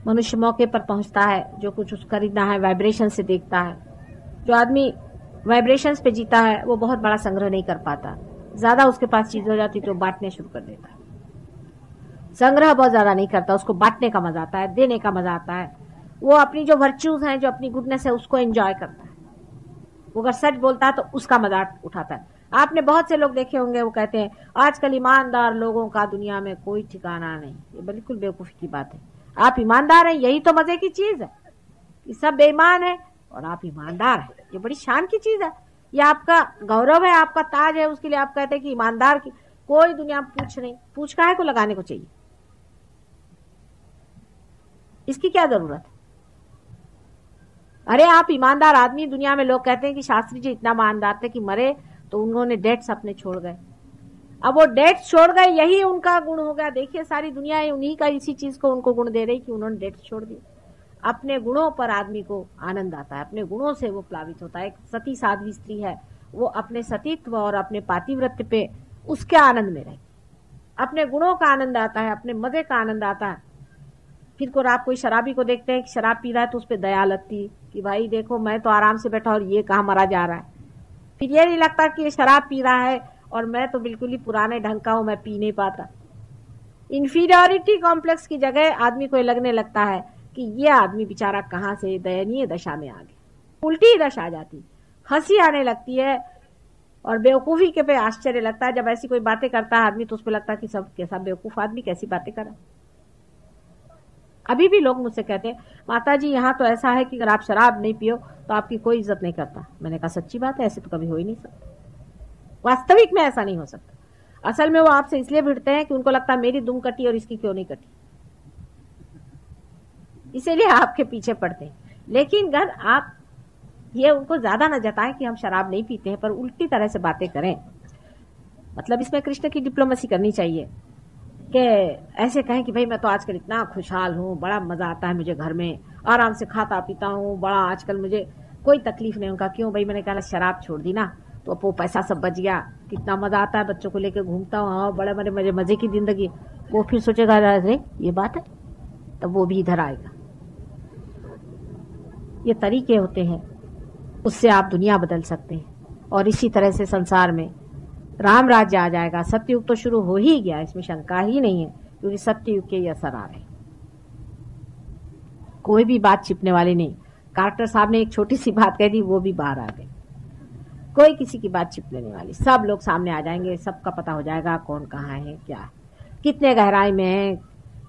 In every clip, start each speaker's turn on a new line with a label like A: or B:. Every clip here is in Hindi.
A: मनुष्य मौके पर पहुंचता है, जो कुछ उसको खरीदना है वाइब्रेशन से देखता है। जो आदमी वाइब्रेशंस पे जीता है वो बहुत बड़ा संग्रह नहीं कर पाता, ज्यादा उसके पास चीज हो जाती तो बांटने शुरू कर देता है। संग्रह बहुत ज्यादा नहीं करता, उसको बांटने का मजा आता है, देने का मजा आता है। वो अपनी जो वर्च्यूज हैं, जो अपनी गुडनेस है, उसको एंजॉय करता है। वो अगर सच बोलता है तो उसका मजाक उठाता है। आपने बहुत से लोग देखे होंगे, वो कहते हैं आजकल ईमानदार लोगों का दुनिया में कोई ठिकाना नहीं। ये बिल्कुल बेवकूफी की बात है। आप ईमानदार हैं, यही तो मजे की चीज है कि सब बेईमान है और आप ईमानदार हैं। ये बड़ी शान की चीज है, ये आपका गौरव है, आपका ताज है। उसके लिए आप कहते हैं कि ईमानदार की कोई दुनिया में पूछ नहीं। पूछ काहे को लगाने को चाहिए, इसकी क्या जरूरत है? अरे आप ईमानदार आदमी, दुनिया में लोग कहते हैं कि शास्त्री जी इतना ईमानदार थे कि मरे तो उन्होंने डेट्स अपने छोड़ गए। अब वो डेट्स छोड़ गए, यही उनका गुण हो गया। देखिए सारी दुनिया उन्हीं का इसी चीज को उनको गुण दे रही कि उन्होंने डेट्स छोड़ दिए। अपने गुणों पर आदमी को आनंद आता है, अपने गुणों से वो प्लावित होता है। एक सती साध्वी स्त्री है, वो अपने सतीत्व और अपने पातिव्रत्य पे उसके आनंद में रहे। अपने गुणों का आनंद आता है, अपने मजे का आनंद आता है। फिर को आप कोई शराबी को देखते हैं कि शराब पी रहा है तो उस पर दया लगती कि भाई देखो मैं तो आराम से बैठा और ये कहाँ मरा जा रहा है। फिर ये नहीं लगता कि ये शराब पी रहा है और मैं तो बिल्कुल ही पुराने ढंग का हूं, मैं पी नहीं पाता। इंफीरियरिटी कॉम्प्लेक्स की जगह आदमी को लगने लगता है कि ये आदमी बेचारा कहाँ से दयनीय दशा में आ गया। उल्टी दशा आ जाती, हंसी आने लगती है और बेवकूफी के पे आश्चर्य लगता है। जब ऐसी कोई बातें करता है आदमी तो उस पर लगता है कि सब कैसा बेवकूफ आदमी कैसी बातें कर रहा है। अभी भी लोग मुझसे कहते हैं माता जी यहाँ तो ऐसा है कि अगर आप शराब नहीं पियो तो आपकी कोई इज्जत नहीं करता। मैंने कहा सच्ची बात है, ऐसे तो कभी हो ही नहीं सकता। वास्तविक में ऐसा नहीं हो सकता। असल में वो आपसे इसलिए भिड़ते हैं कि उनको लगता है मेरी दुम कटी और इसकी क्यों नहीं कटी, इसीलिए आपके पीछे पड़ते हैं। लेकिन अगर आप ये उनको ज्यादा न जताएं कि हम शराब नहीं पीते हैं, पर उल्टी तरह से बातें करें, मतलब इसमें कृष्ण की डिप्लोमेसी करनी चाहिए कि ऐसे कहें कि भाई मैं तो आजकल इतना खुशहाल हूँ, बड़ा मजा आता है मुझे, घर में आराम से खाता पीता हूँ, बड़ा आजकल मुझे कोई तकलीफ नहीं। उनका क्यों भाई? मैंने कहा शराब छोड़ दी ना तो वो पैसा सब बच गया, कितना मजा आता है, बच्चों को लेकर घूमता हूँ, हाँ बड़े बड़े मजे की जिंदगी। वो फिर सोचेगा अरे ये बात है, तब वो भी इधर आएगा। ये तरीके होते हैं, उससे आप दुनिया बदल सकते हैं और इसी तरह से संसार में राम राज्य आ जाएगा। सत्ययुग तो शुरू हो ही गया, इसमें शंका ही नहीं है, क्योंकि सत्ययुग के ये असर आ रहे हैं। कोई भी बात छिपने वाली नहीं। कार्टर साहब ने एक छोटी सी बात कह दी, वो भी बाहर आ गई। कोई किसी की बात छिपने नहीं वाली, सब लोग सामने आ जाएंगे, सबका पता हो जाएगा कौन कहाँ है, क्या है, कितने गहराई में है,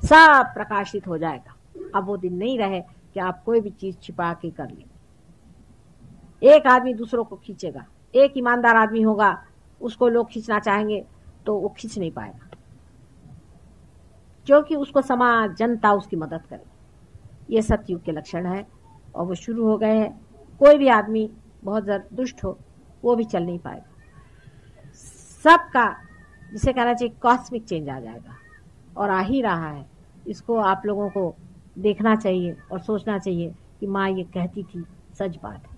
A: सब प्रकाशित हो जाएगा। अब वो दिन नहीं रहे कि आप कोई भी चीज छिपा के कर ले। एक आदमी दूसरों को खींचेगा, एक ईमानदार आदमी होगा, उसको लोग खींचना चाहेंगे तो वो खींच नहीं पाएगा, क्योंकि उसको समाज जनता उसकी मदद करे। ये सतयुग के लक्षण है और वो शुरू हो गए हैं। कोई भी आदमी बहुत दुष्ट हो वो भी चल नहीं पाएगा। सबका जिसे कहना चाहिए कॉस्मिक चेंज आ जाएगा और आ ही रहा है। इसको आप लोगों को देखना चाहिए और सोचना चाहिए कि माँ ये कहती थी, सच बात है।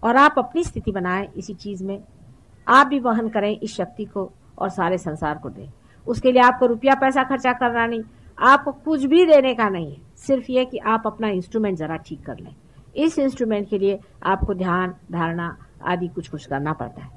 A: और आप अपनी स्थिति बनाएं इसी चीज में, आप भी वहन करें इस शक्ति को और सारे संसार को दें। उसके लिए आपको रुपया पैसा खर्चा करना नहीं, आपको कुछ भी देने का नहीं है, सिर्फ ये कि आप अपना इंस्ट्रूमेंट जरा ठीक कर लें। इस इंस्ट्रूमेंट के लिए आपको ध्यान धारणा आदि कुछ करना पड़ता है।